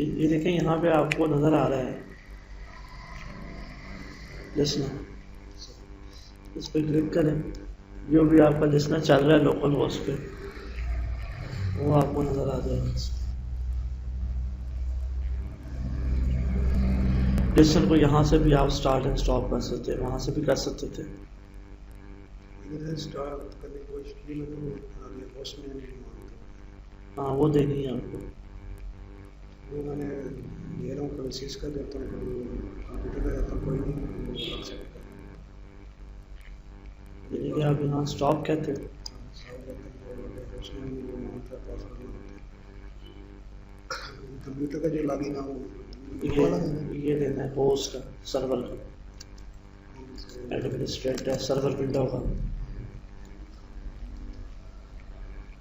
ये देखें यहाँ पे आपको नज़र आ रहा है लिसनर, इस पर क्लिक करें, जो भी आपका लिसनर चल रहा है लोकल होस्ट पे वो आपको नज़र आ जाएगा। लिसनर को यहाँ से भी आप स्टार्ट एंड स्टॉप कर सकते हैं, वहाँ से भी कर सकते थे। स्टार्ट करने की कोशिश की मैंने, आगे होस्ट में नहीं मानता। हाँ वो देखनी है आपको। वो मैंने दे रहा हूँ, कभी सीज कर देता हूँ, कभी कंप्यूटर पे रहता हूँ, कोई नहीं एक्सेप्ट करता। यानी कि आप यहाँ स्टॉप कहते हैं। होस्ट में नहीं मानता, पासवर्ड नहीं मानता। कंप्यूटर का जो लॉगिन है वो ये देना है होस्ट का, सर्वर का, एडमिनिस्ट्रेटर सर्वर विंडो का,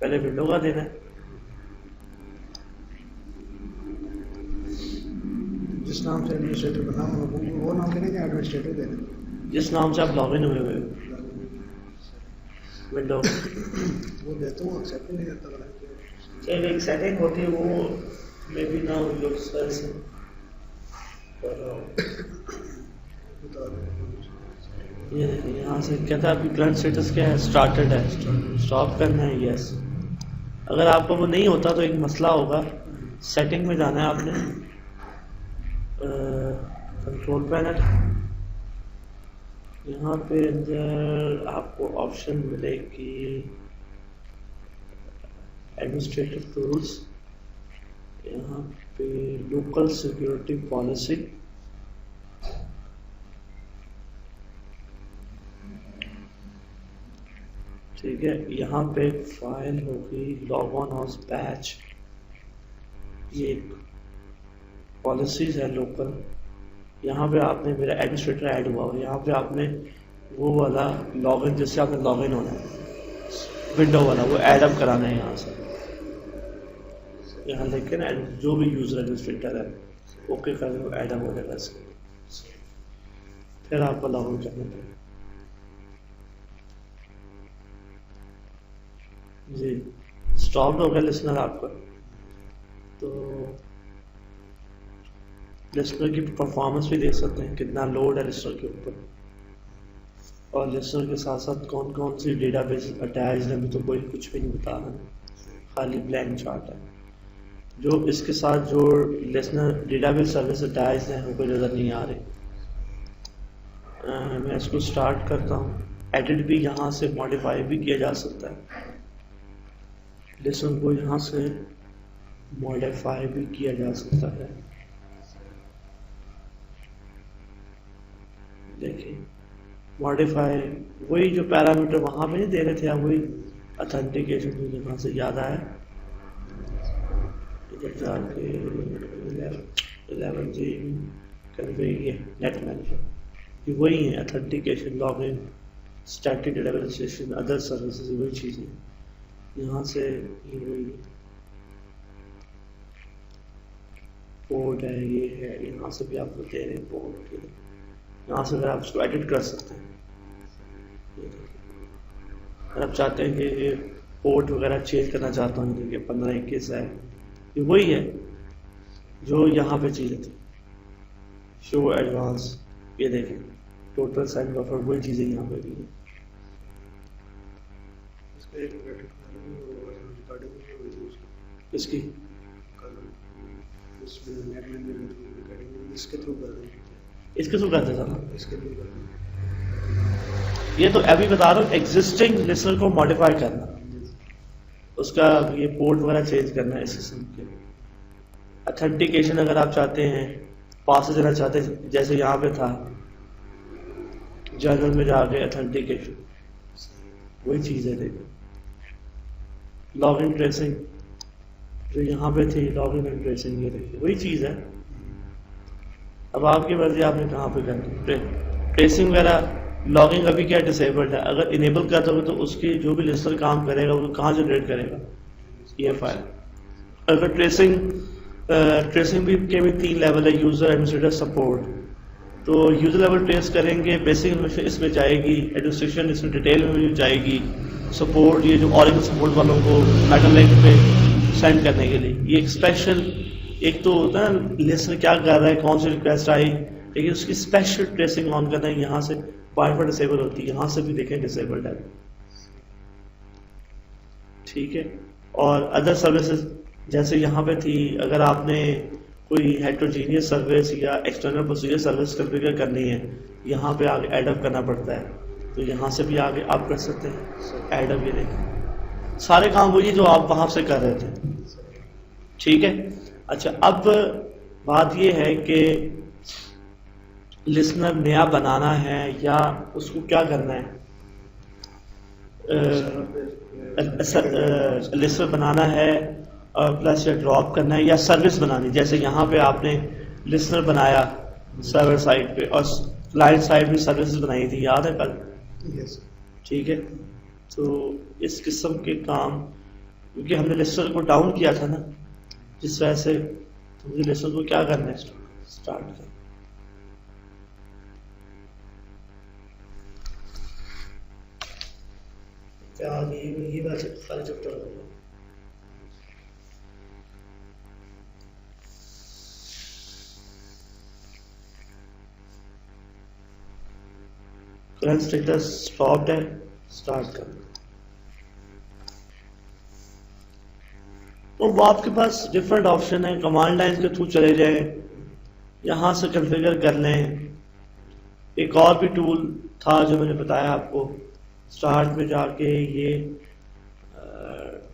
पहले विंडो का देना है। जिस नाम से एडमिनिस्ट्रेटर बना वो नाम देने का एडमिनिस्ट्रेटर देना, जिस नाम से आप लॉगिन हुए हुए विंडो वो देता हूँ, एक्सेप्ट नहीं करता। चलिए एक सेटिंग होती है वो मे बी ना यूज कर ये देखिए यहाँ से कहता है आपकी करंट स्टेटस क्या है, स्टार्टेड है, स्टॉप करना है यस। अगर आपको वो नहीं होता तो एक मसला होगा, सेटिंग में जाना है आपने, कंट्रोल पैनल, यहाँ पे अंदर आपको ऑप्शन मिलेगी एडमिनिस्ट्रेटिव टूल्स, यहाँ पे लोकल सिक्योरिटी पॉलिसी, ठीक है। यहाँ पे एक फाइल होगी लॉग ऑन हाउस बैच, ये एक पॉलिसीज है लोकल। यहाँ पे आपने मेरा एडमिनिस्ट्रेटर ऐड हुआ हो, यहाँ पे आपने वो वाला लॉगिन जिससे आपने लॉगिन होना है विंडो वाला वो ऐड अप कराना है यहाँ से। यहाँ लेकिन जो भी यूज़र एडमिनिस्ट्रेटर है ओके कर वो ऐड अप हो जाएगा इसके, फिर आपको लॉगिन करना पड़ेगा जी। स्टॉप हो गया लिसनर आपका, तो लिसनर की परफॉर्मेंस भी देख सकते हैं कितना लोड है लिसनर के ऊपर, और लिसनर के साथ साथ कौन कौन सी डेटाबेस अटैच है, अभी तो कोई कुछ भी नहीं बता रहा है, खाली ब्लैंक चार्ट है। जो इसके साथ जो लिसनर डेटाबेस सर्विस अटैच हैं वो कोई नज़र नहीं आ रही। मैं इसको स्टार्ट करता हूँ, एडिट भी यहाँ से मॉडिफाई भी किया जा सकता है, लिसनर को यहाँ से मॉडिफाई भी किया जा सकता है। देखिए मॉडिफाई वही जो पैरामीटर वहाँ पे नहीं दे रहे थे आप, वही अथेंटिकेशन जो यहाँ से ज़्यादा है, इधर जाके 11 जी ये नेट मैनेजर, ये वही है authentication, login, static administration, other services, वही चीज़ें यहाँ से। ये वही पोर्ट है, ये है, यहाँ से भी आपको दे रहे हैं पोर्ट, यहाँ से आप उसको एडिट कर सकते हैं। अगर आप चाहते हैं कि पोर्ट वगैरह चेंज करना चाहता हूँ, देखिए 1521 है, ये वही है जो यहाँ पे चीज़ें थी, शो एडवांस, ये देखें टोटल साइज बफर, वही चीज़ें यहाँ पे भी हैं। इसकी इसके थ्रू कर देता था, ये तो अभी बता रहा हूँ एग्जिस्टिंग लिसनर को मॉडिफाई करना, उसका ये पोर्ट वगैरह चेंज करना है सिस्टम के। अथेंटिकेशन अगर आप चाहते हैं पास देना चाहते हैं, जैसे यहाँ पे था जर्नल में जाके अथेंटिकेशन, वही चीज़ है। देखो लॉगिन ट्रेसिंग जो यहाँ पे थी, लॉगिन एंड ट्रेसिंग, ये देखिए वही चीज़ है। अब आपकी मर्जी आपने कहाँ पे करनी, ट्रेसिंग वगैरह। लॉगिंग अभी क्या डिसेबल्ड है, अगर इनेबल कर दोगे तो उसकी जो भी लिस्टर काम करेगा वो कहाँ जनरेट करेगा, ये फाइल। अगर ट्रेसिंग भी के भी 3 लेवल है, यूज़र, एडमिनिस्ट्रेटर, सपोर्ट। तो यूज़र लेवल ट्रेस करेंगे, बेसिक इसमें जाएगी, एडमिनिस्ट्रेशन इसमें डिटेल में भी जाएगी, सपोर्ट ये जो ऑरिजिनल सपोर्ट वालों को मेटल लिंक पे सेंड करने के लिए, ये एक स्पेशल एक तो होता है लिस्नर क्या कर रहा है, कौन सी रिक्वेस्ट आई, लेकिन उसकी स्पेशल ट्रेसिंग ऑन करना है, यहाँ से बार बार डिसेबल होती है, यहाँ से भी देखें डिसेबल्ड है, ठीक है। और अदर सर्विसेज जैसे यहाँ पे थी, अगर आपने कोई हेट्रोजीनियस सर्विस या एक्सटर्नल प्रोसीजर सर्विस कॉन्फ़िगर करनी है, यहाँ पे आगे एडअप करना पड़ता है, तो यहाँ से भी आगे आप कर सकते हैं एडअप। ये देखें सारे काम वही जो आप वहाँ से कर रहे थे, ठीक है। अच्छा, अब बात ये है कि लिसनर नया बनाना है या उसको क्या करना है, लिस्नर बनाना है प्लस या ड्रॉप करना है या सर्विस बनानी। जैसे यहाँ पे आपने लिस्नर बनाया सर्वर साइड पे और क्लाइंट साइड भी सर्विसेज बनाई थी, याद है कल? यस। ठीक है, तो इस किस्म के काम, क्योंकि हमने लिस्नर को डाउन किया था ना, जिस वजह से तो मुझे लिस्नर को क्या करना है, स्टार्ट करना। क्या ये बात सारे चैप्टर होगा। करंट स्टेटस स्टॉप्ड है, स्टार्ट कर। तो आपके पास डिफरेंट ऑप्शन है, कमांड लाइन के थ्रू चले जाएं, यहाँ से कॉन्फ़िगर कर लें। एक और भी टूल था जो मैंने बताया आपको, स्टार्ट में जाके ये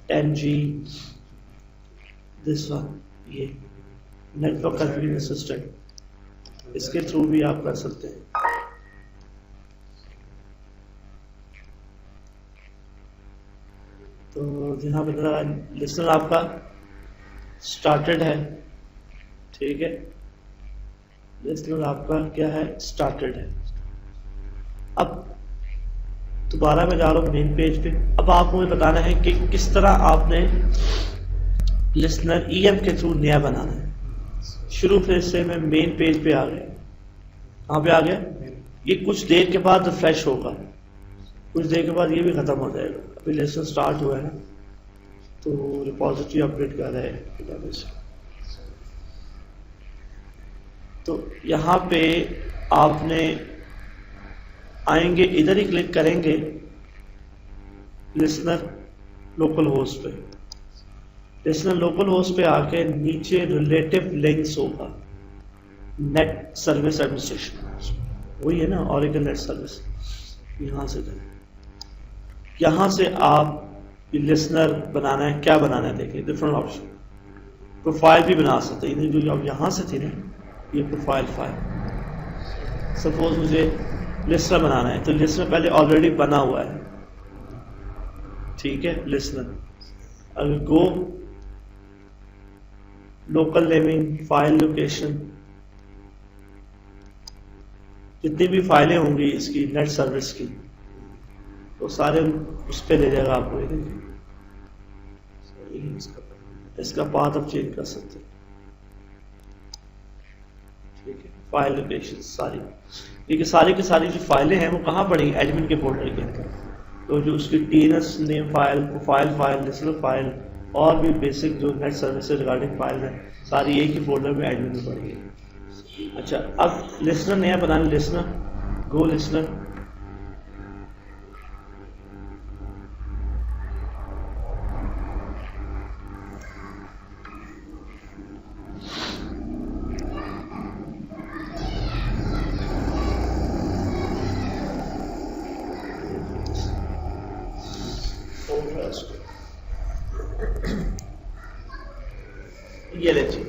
10G दिस वन, ये नेटवर्क कॉन्फ़िगरेशन सिस्टम, इसके थ्रू भी आप कर सकते हैं। तो यहाँ पे लिस्नर आपका स्टार्टेड है, ठीक है, लिस्नर आपका क्या है, स्टार्टेड है। अब दोबारा मैं जा रहा हूँ मेन पेज पे। अब आपको मुझे बताना है कि किस तरह आपने लिस्नर EM के थ्रू नया बनाना है। शुरू फिर से मैं मेन पेज पे आ गया। कहाँ पे आ गया? ये कुछ देर के बाद रिफ्रेश होगा, कुछ देर के बाद ये भी ख़त्म हो जाएगा। अभी लेसन स्टार्ट हुआ है ना, तो रिपॉजिटरी अपडेट कर रहा है डेटाबेस। तो यहाँ पे आपने आएंगे, इधर ही क्लिक करेंगे लिस्नर लोकल होस्ट पे। लिस्नर लोकल होस्ट पे आके नीचे रिलेटिव लिंक्स होगा, नेट सर्विस एडमिनिस्ट्रेशन, वही है ना, ऑरेकल नेट सर्विस। यहाँ से करें, यहाँ से आप लिस्नर बनाना है, क्या बनाना है देखिए, डिफरेंट ऑप्शन। प्रोफाइल भी बना सकते हैं, जो अब यहाँ से थी ना, ये प्रोफाइल फाइल। सपोज मुझे लिस्नर बनाना है, तो लिस्नर पहले ऑलरेडी बना हुआ है, ठीक है। लिस्नर अगर go local naming, file location, जितनी भी फाइलें होंगी इसकी नेट सर्विस की, तो सारे उस पर ले जाएगा आपको। ये देखिए, इसका पाथ आप चेंज कर सकते हैं, ठीक है। फाइल लोकेशन सारी, देखिए सारी की सारी जो फाइलें हैं वो कहाँ पड़ी, एडमिन के फोल्डर के अंदर। तो जो उसकी TNS name file, profile file, listener file और भी बेसिक जो नेट सर्विस से रिगार्डिंग फाइल है, सारी एक ही फोल्डर में एडमिन में पड़ी है। अच्छा, अब लिस्नर नया बनाना, लिस्नर गो लिस्नर, ये लीजिए,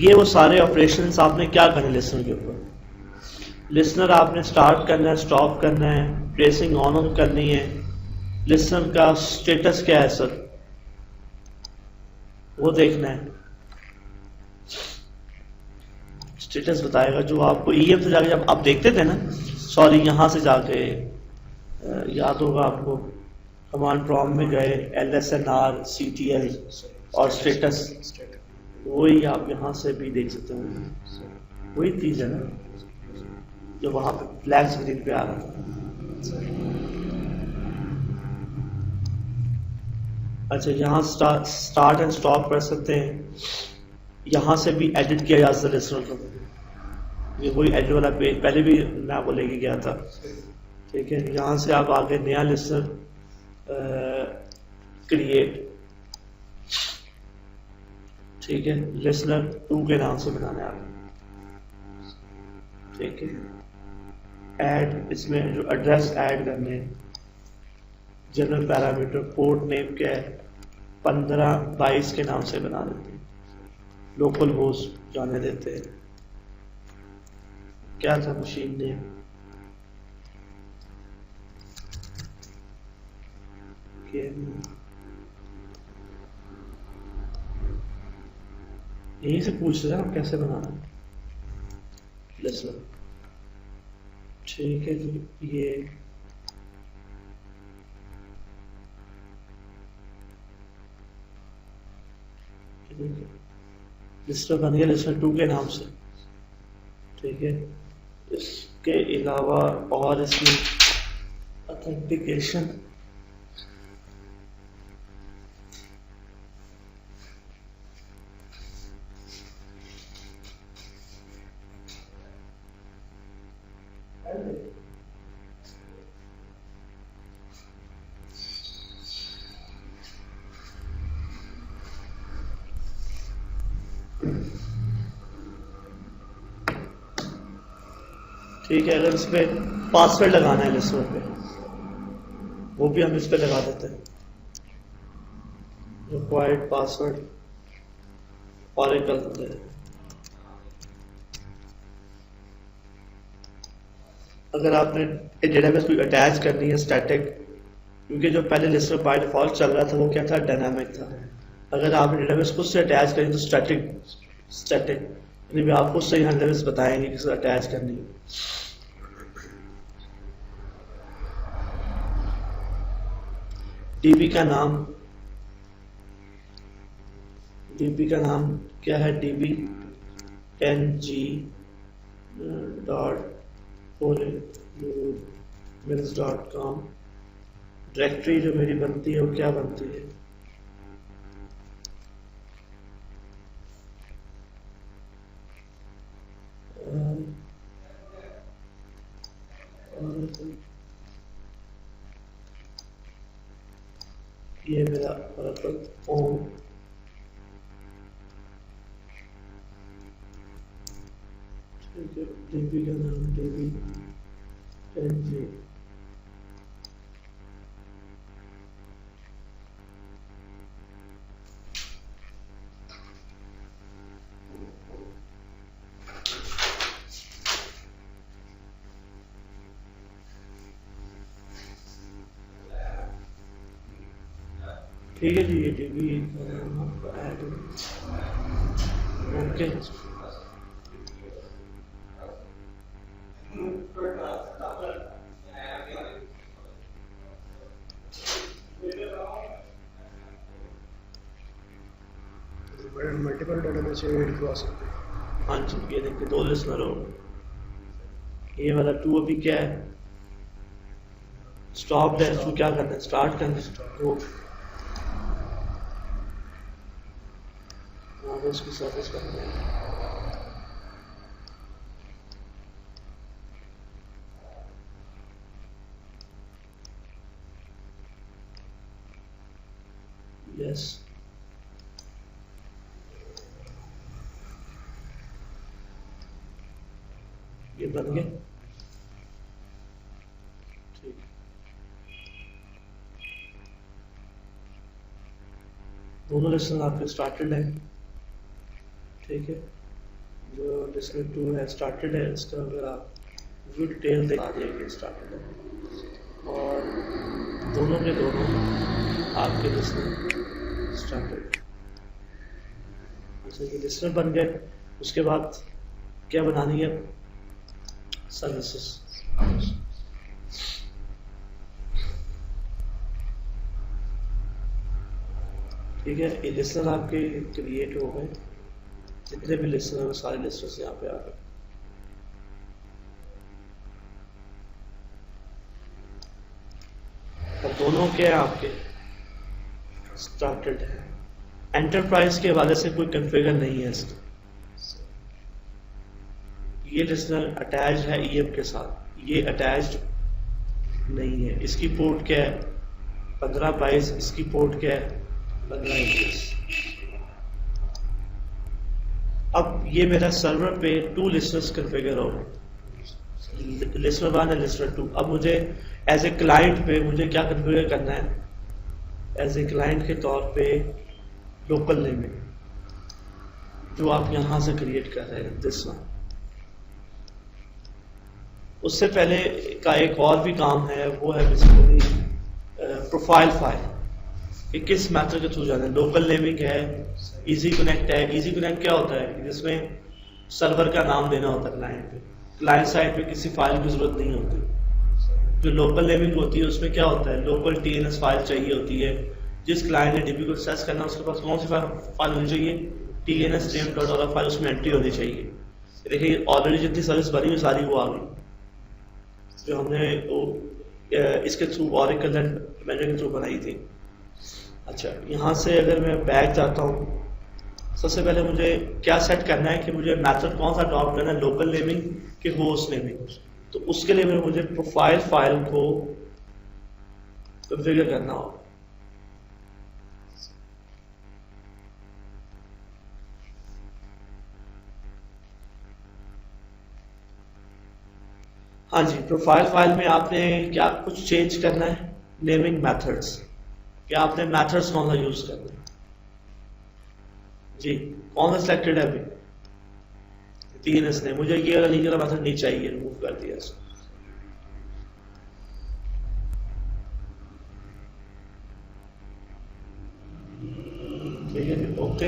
ये वो सारे ऑपरेशंस आपने क्या करने लिस्नर के ऊपर। लिस्नर आपने स्टार्ट करना है, स्टॉप करना है, ट्रेसिंग ऑन करनी है। लिस्नर का स्टेटस क्या है सर, वो देखना है, स्टेटस बताएगा जो आपको EM से जाके, जब आप देखते थे ना, सॉरी यहाँ से जाके याद होगा आपको, कमांड प्रॉम्प्ट में गए, LSNR CTL और स्टेटस, वही आप यहाँ से भी देख सकते हो, वही चीज़ है ना जो वहाँ पे ब्लैक स्क्रीन पे आ रहा था। अच्छा, यहाँ स्टार्ट एंड स्टॉप कर सकते हैं, यहाँ से भी एडिट किया जा सकता है लिस्नर को। ये वही एडिट वाला पेज पहले भी मैं आपको लेके गया था। ठीक है, यहाँ से आप आगे नया लिस्नर क्रिएट, ठीक है, लिसनर 2 के नाम से बनाना है आप। ठीक है, ऐड, इसमें जो एड्रेस ऐड करने हैं, जनरल पैरामीटर, पोर्ट नेम क्या है, 1522 के नाम से बना देते हैं, लोकल होस्ट जाने देते हैं, क्या था मशीन नेम, यहीं से पूछ रहे हैं आप कैसे बनाना है लिसनर। ठीक है जी, ये लिस्टर बन गया लिस्टर 2 के नाम से। ठीक है, इसके अलावा और इसमें ऑथेंटिकेशन, ठीक है, अगर इस पर पासवर्ड लगाना है लिस्टर पे, वो भी हम इस पे लगा देते हैं, रिक्वायर्ड पासवर्ड ऑरेकल। अगर आपने डेटाबेस कोई अटैच करनी है स्टैटिक, क्योंकि जो पहले लिस्टर बाय डिफॉल्ट चल रहा था वो क्या था, डायनामिक था। अगर आपने डेटाबेस खुद से अटैच करें तो स्टैटिक यानी आप खुद से यहाँ डेटाबेस बताएंगे किस अटैच करनी है। डीबी का नाम क्या है, dbng.mills.com। डायरेक्टरी जो मेरी बनती है वो क्या बनती है, ये मेरा होम, डीबी का नाम dbng। ठीक है जी, ये dB add, okay. Multiple database add करवा सकते हैं। हाँ जी, ये देखिए 2 लिस्नर हो, ये वाला 2 अभी क्या है, स्टॉप है, इसको क्या करना है, स्टार्ट करना है, तो उसकी सर्विस करनी है। यस, ये बन गया। ठीक, दोनों लेसन आपके स्टार्टेड है। ठीक है, जो लिस्नर 2 है स्टार्टेड है, इसका अगर आप व्यू डिटेल दिखा देंगे स्टार्टेड है, और दोनों के दोनों आपके लिस्नर स्टार्टेड। अच्छा, ये लिस्नर बन गए, उसके बाद क्या बनानी है, सर्विसेज। ठीक है, ये लिस्नर आपके क्रिएट हो गए, जितने भी लिस्नर हैं सारे लिस्नर्स यहाँ पे आ गए। और दोनों के आपके स्टार्टेड है। एंटरप्राइज के हवाले से कोई कॉन्फ़िगर नहीं है इसका। ये लिसनर अटैच है ईएम के साथ, ये अटैच्ड नहीं है। इसकी पोर्ट क्या है 1522, इसकी पोर्ट क्या है 1521। अब ये मेरा सर्वर पे 2 लिसनर्स कॉन्फ़िगर हो गए, लिसनर 1 और लिसनर 2। अब मुझे एज ए क्लाइंट पे मुझे क्या कॉन्फ़िगर करना है, एज ए क्लाइंट के तौर पे लोकल नेमिंग जो आप यहाँ से क्रिएट कर रहे हैं दिस वन। उससे पहले का एक और भी काम है, वो है बेसिकली प्रोफाइल फाइल कि किस मेथड के थ्रू जाना है। लोकल नेमिंग है, इजी कनेक्ट है। इजी कनेक्ट क्या होता है, जिसमें सर्वर का नाम देना होता है क्लाइंट पे, क्लाइंट साइड पे किसी फाइल की जरूरत नहीं होती। जो लोकल नेमिंग होती है उसमें क्या होता है, लोकल टीएनएस फाइल चाहिए होती है। जिस क्लाइंट ने डीबी को एक्सेस करना है उसके पास कौन सी फाइल होनी चाहिए, TNS name dot org file, उसमें एंट्री होनी चाहिए। देखिए ऑलरेडी जितनी सर्विस बनी हुई सारी वो आ गई, जो हमने वो इसके थ्रू ऑरेकल मैनेजर के थ्रू बनाई थी। अच्छा, यहाँ से अगर मैं बैक जाता हूँ, सबसे पहले मुझे क्या सेट करना है कि मुझे मेथड कौन सा अडॉप्ट करना है, लोकल नेमिंग कि होस्ट नेमिंग। तो उसके लिए मुझे प्रोफाइल फाइल को कॉन्फ़िगर करना होगा। हाँ जी, प्रोफाइल फाइल में आपने क्या कुछ चेंज करना है, नेमिंग मेथड्स, क्या आपने मेथड्स कौन सा यूज करना है जी, कौन सा सिलेक्टेड है अभी, टीएनएस ने। मुझे ये वाला नहीं, मेथड नहीं चाहिए, रिमूव कर दिया इसको। ठीक है, ओके।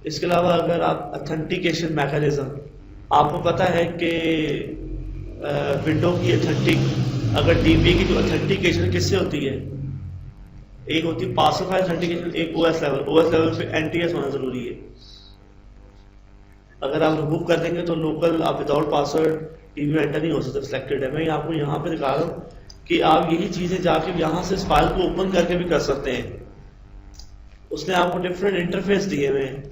इसके अलावा अगर आप ऑथेंटिकेशन मैकेनिज्म, आपको पता है कि विंडो की अगर डीबी की जो ऑथेंटिकेशन किससे होती है, एक होती है पासवर्ड फाइल ऑथेंटिकेशन, एक ओएस लेवल पे एनटीएस होना जरूरी है। अगर आप रिमूव कर देंगे तो लोकल आप विदाउट पासवर्ड डीबी में एंटर नहीं हो सकते, सिलेक्टेड है। मैं आपको यहाँ पे दिखा रहा हूँ कि आप यही चीजें जाके यहाँ से इस फाइल को ओपन करके भी कर सकते हैं। उसने आपको डिफरेंट इंटरफेस दिए हुए हैं,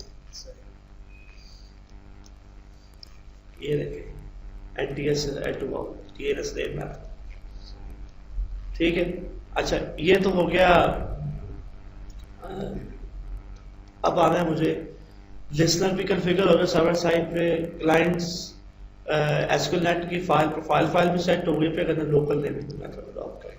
ये देखें एनटीएस टीएनएस नेम है, ठीक है। अच्छा, ये तो हो गया। अब आना है मुझे लिसनर भी कॉन्फ़िगर हो गया सर्वर साइड पे, क्लाइंट्स एसक्यूएलनेट की फाइल प्रोफाइल फाइल भी सेट हो गई पे, करना लोकल नेमिंग मेथड अडॉप्ट करें।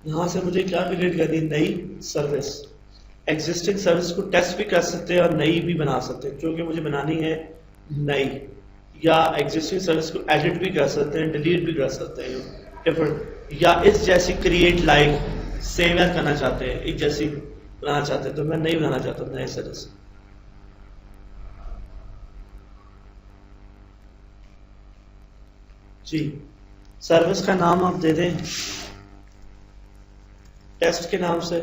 यहाँ से मुझे क्या क्रिएट करनी, नई सर्विस। एग्जिस्टिंग सर्विस को टेस्ट भी कर सकते हैं और नई भी बना सकते हैं, क्योंकि मुझे बनानी है नई, या एग्जिस्टिंग सर्विस को एडिट भी कर सकते हैं, डिलीट भी कर सकते हैं डिफरेंट, या इस जैसी क्रिएट लाइक सेव एज करना चाहते हैं, एक जैसी बनाना चाहते हैं। तो मैं नहीं बनाना चाहता नए सर्विस। जी, सर्विस का नाम आप दे दें टेस्ट के नाम से।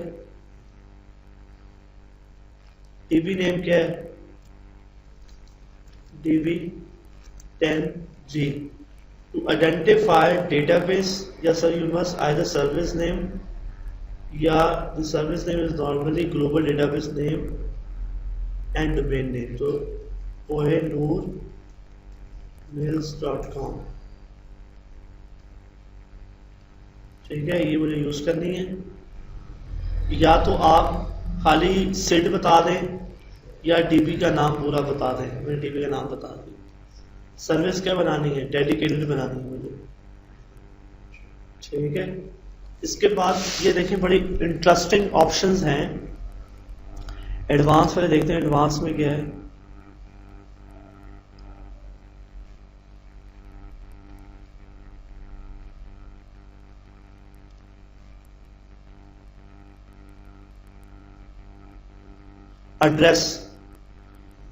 डीबी नेम क्या है, DB10G। टू आइडेंटिफाई डेटाबेस, या sir you must either service name, या the service name is normally global database name and domain name. तो kohenurmails.com, ठीक है, ये मुझे यूज करनी है। या तो आप खाली सिड बता दें या डीबी का नाम पूरा बता दें। मैंने डीबी का नाम बता दिया। सर्विस क्या बनानी है, डेडिकेटेड बनानी है मुझे, ठीक है। इसके बाद ये देखें, बड़ी इंटरेस्टिंग ऑप्शंस हैं। एडवांस वाले देखते हैं, एडवांस में क्या है।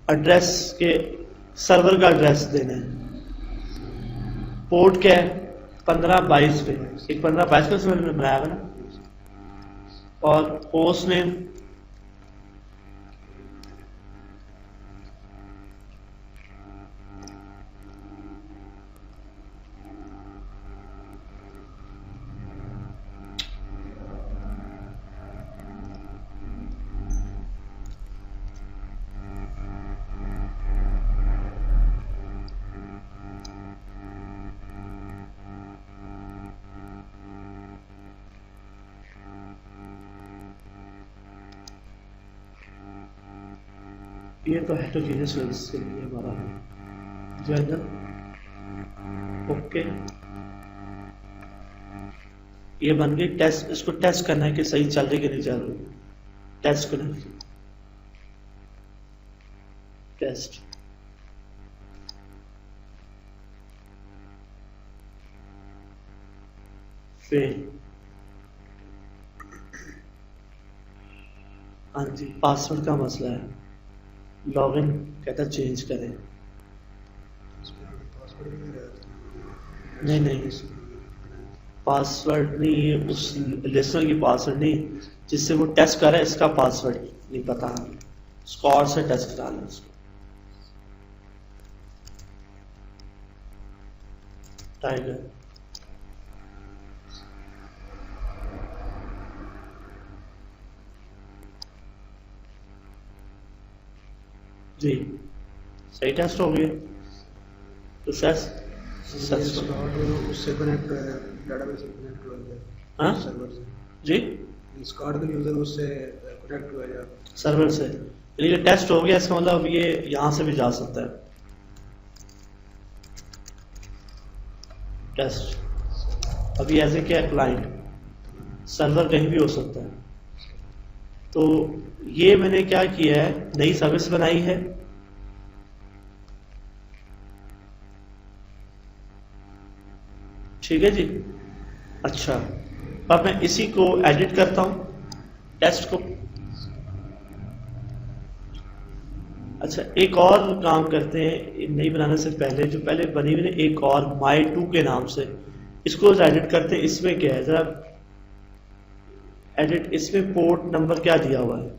एड्रेस के सर्वर का एड्रेस देना है। पोर्ट क्या है 1522 पे, एक 1522 पे सर्वर में बनाया ना, और होस्ट नेम ये तो हेटेरोजेनियस के लिए हमारा है जनरल। ओके, ये बन गई टेस्ट। इसको टेस्ट करना है कि सही चल रही कि नहीं चल रही। टेस्ट करना, टेस्ट फेल। हाँ जी, पासवर्ड का मसला है। लॉगिन कहता चेंज करें। पासवर्ड भी नहीं रहता। नहीं नहीं, पासवर्ड नहीं, ये उस लिसनर की पासवर्ड नहीं जिससे वो टेस्ट कर रहा है, इसका पासवर्ड नहीं पता हमें। स्कॉर से टेस्ट करा लें उसको। टाइगर जी, सही टेस्ट हो गया तो उससे कनेक्ट हो गया, डेटाबेस से कनेक्ट हो गया। हाँ सर्वर से जी, इस कार्ड का यूजर उससे कनेक्ट हुआ या सर्वर से। ये टेस्ट हो गया, इसका मतलब ये यहाँ से भी जा सकता है। टेस्ट अभी ऐसे क्या है, क्लाइंट सर्वर कहीं भी हो सकता है। तो ये मैंने क्या किया है, नई सर्विस बनाई है। ठीक है जी। अच्छा, अब मैं इसी को एडिट करता हूं, टेस्ट को। अच्छा, एक और काम करते हैं नहीं बनाने से पहले, जो पहले बनी हुई ना एक और my2 के नाम से, इसको एडिट करते हैं। इसमें क्या है, जरा एडिट, इसमें पोर्ट नंबर क्या दिया हुआ है,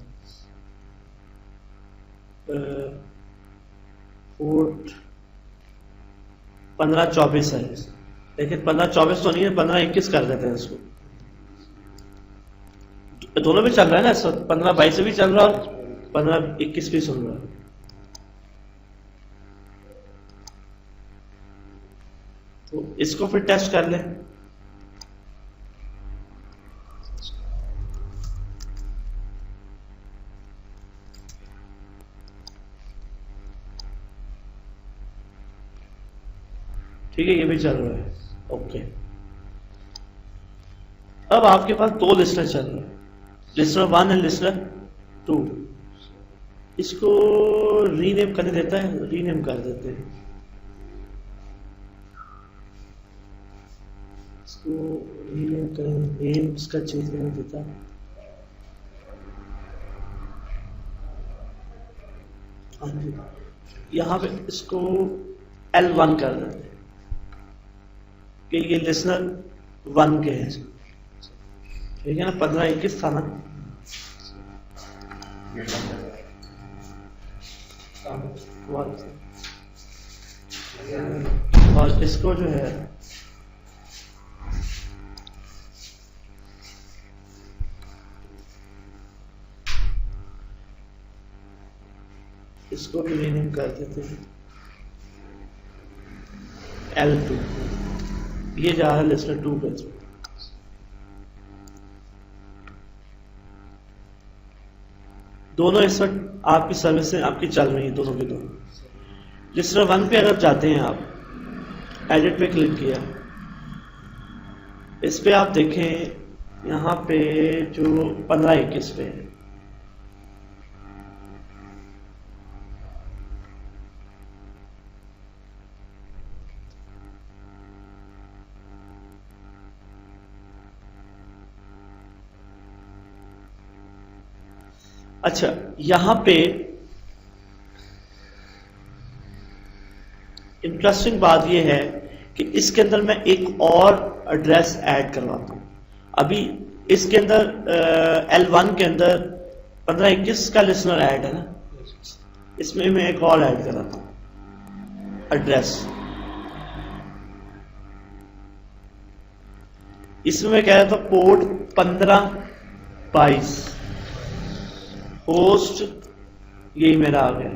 पोर्ट 1524 है, लेकिन 1524 तो नहीं है, 1521 कर देते हैं इसको। दोनों भी चल रहा है ना, 1522 से भी चल रहा है, 1521 भी सुन रहा है। तो इसको फिर टेस्ट कर लें। ठीक है, ये भी चल रहा है। ओके, अब आपके पास दो लिस्टर चल रहे हैं, लिस्टर 1 एंड लिस्टर 2। इसको रीनेम करने देता है, रीनेम कर देते हैं इसको। रीनेम करें, नेम इसका चेंज करने देता है। हाँ जी, यहाँ पे इसको L1 कर देते हैं कि ये लिसनर 1 के हैं। ठीक है ना, 1521 था ना। और इसको जो है इसको भी रीनेम कर देते हैं L2। ये जा रहा है लिस्टर 2 पे। दोनों इस वक्त आपकी सर्विसें आपकी चल रही हैं, दोनों की दोनों। लिस्टर 1 पे अगर जाते हैं आप, एडिट पे क्लिक किया, इस पे आप देखें यहाँ पे जो 1521 पे है, अच्छा यहां पे इंटरेस्टिंग बात यह है कि इसके अंदर मैं एक और एड्रेस ऐड करवाता हूं। अभी इसके अंदर L1 के अंदर 15-21 का लिसनर ऐड है ना, इसमें मैं एक और ऐड कराता हूं, एड्रेस। इसमें मैं कह रहा था पोर्ट 15-22 होस्ट, यही मेरा आ गया।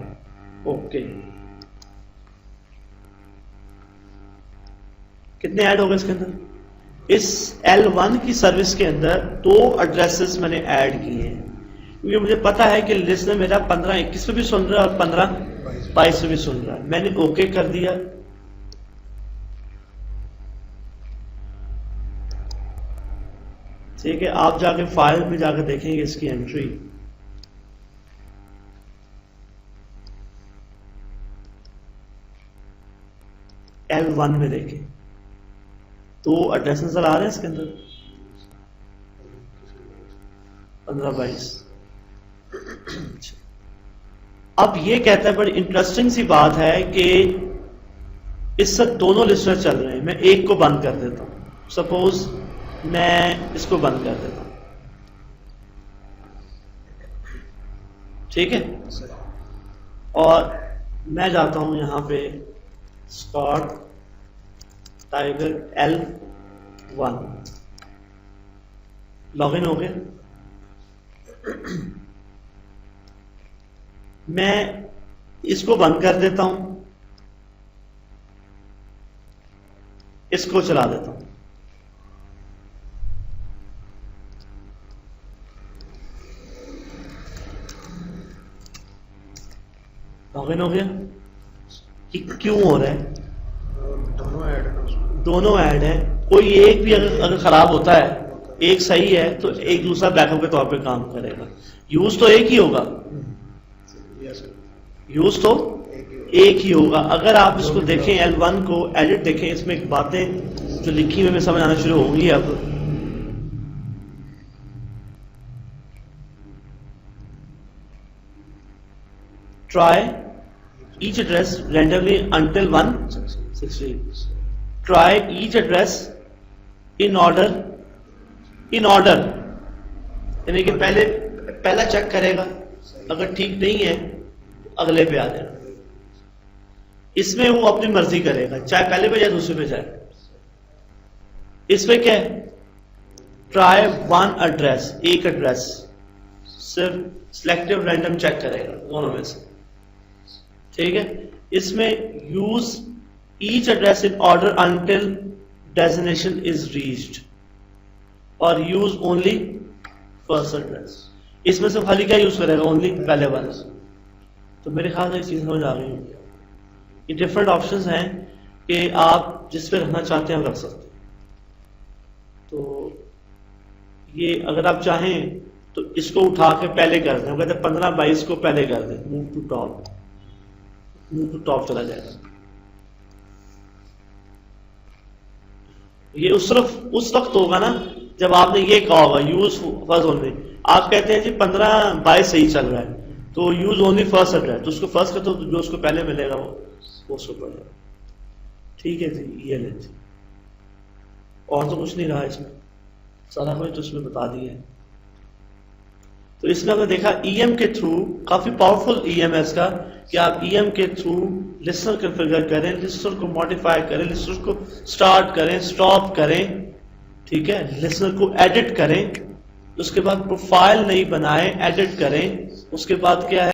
ओके, कितने ऐड हो गए इसके अंदर? इस L1 की सर्विस के अंदर 2 एड्रेसेस मैंने ऐड किए हैं, क्योंकि मुझे पता है कि लिसनर मेरा 15-21 पे भी सुन रहा है और 15-22 पे भी सुन रहा है। मैंने ओके कर दिया। ठीक है, आप जाके फाइल में जाकर देखेंगे इसकी एंट्री। L1 में देखें, 2 एड्रेस नजर आ रहे हैं इसके अंदर, 15-22। अब ये कहता है, बड़ी इंटरेस्टिंग सी बात है कि इससे दोनों लिस्टर चल रहे हैं। मैं एक को बंद कर देता हूं, सपोज मैं इसको बंद कर देता हूं, ठीक है, और मैं जाता हूं यहां पे स्कॉट टाइगर L1, लॉगिन हो गया। मैं इसको बंद कर देता हूं, इसको चला देता हूं। लॉगिन हो गया। कि क्यों हो रहा है? दोनों ऐड है उसमें। दोनों ऐड है, कोई एक भी अगर खराब होता है, एक सही है तो एक दूसरा बैकअप के तौर पे काम करेगा। यूज तो एक ही होगा, यूज तो एक ही होगा। अगर आप इसको देखें, L1 को एडिट देखें, इसमें एक बातें जो लिखी हुई में समझ आना शुरू होंगी। अब try each address randomly until 160. Try each address in order, यानी कि पहला चेक करेगा, अगर ठीक नहीं है अगले पे आ जाएगा। इसमें वो अपनी मर्जी करेगा, चाहे पहले पे जाए दूसरे पे जाए। इसमें क्या है? ट्राई 1 एड्रेस, एक एड्रेस, सिर्फ सिलेक्टिव रैंडम चेक करेगा दोनों में से, ठीक है। इसमें use each address in order until designation is reached, और यूज ओनली फर्स्ट एड्रेस। इसमें से खाली क्या यूज करेगा? ओनली पहले वाला। तो मेरे ख्याल से ये चीज समझ आ गई होगी। ये डिफरेंट ऑप्शंस हैं कि आप जिस पे रखना चाहते हैं रख सकते हैं। तो ये अगर आप चाहें तो इसको उठा के पहले कर दें, कहते 15-22 को पहले कर दें, मूव टू टॉप चला जाएगा। ये उस वक्त होगा ना जब आपने ये कहा होगा यूज फर्स्ट ओनली। आप कहते हैं जी 15-22 सही चल रहा है, तो यूज ओनली फर्स्ट एड्रेस, तो उसको फर्स्ट कर, तो जो उसको पहले मिलेगा वो उसको पड़ेगा। ठीक है जी, ये ले जी। और तो कुछ नहीं रहा इसमें, सारा कुछ तो इसमें बता दिया है। तो इसमें हमने देखा EM के थ्रू, काफी पावरफुल EM है इसका, कि आप EM के थ्रू लिस्टर कॉन्फ़िगर करें, लिस्टर को मॉडिफाई करें, लिस्टर को स्टार्ट करें, स्टॉप करें, ठीक है, लिस्टर को एडिट करें, उसके बाद प्रोफाइल नहीं बनाएं, एडिट करें, उसके बाद क्या है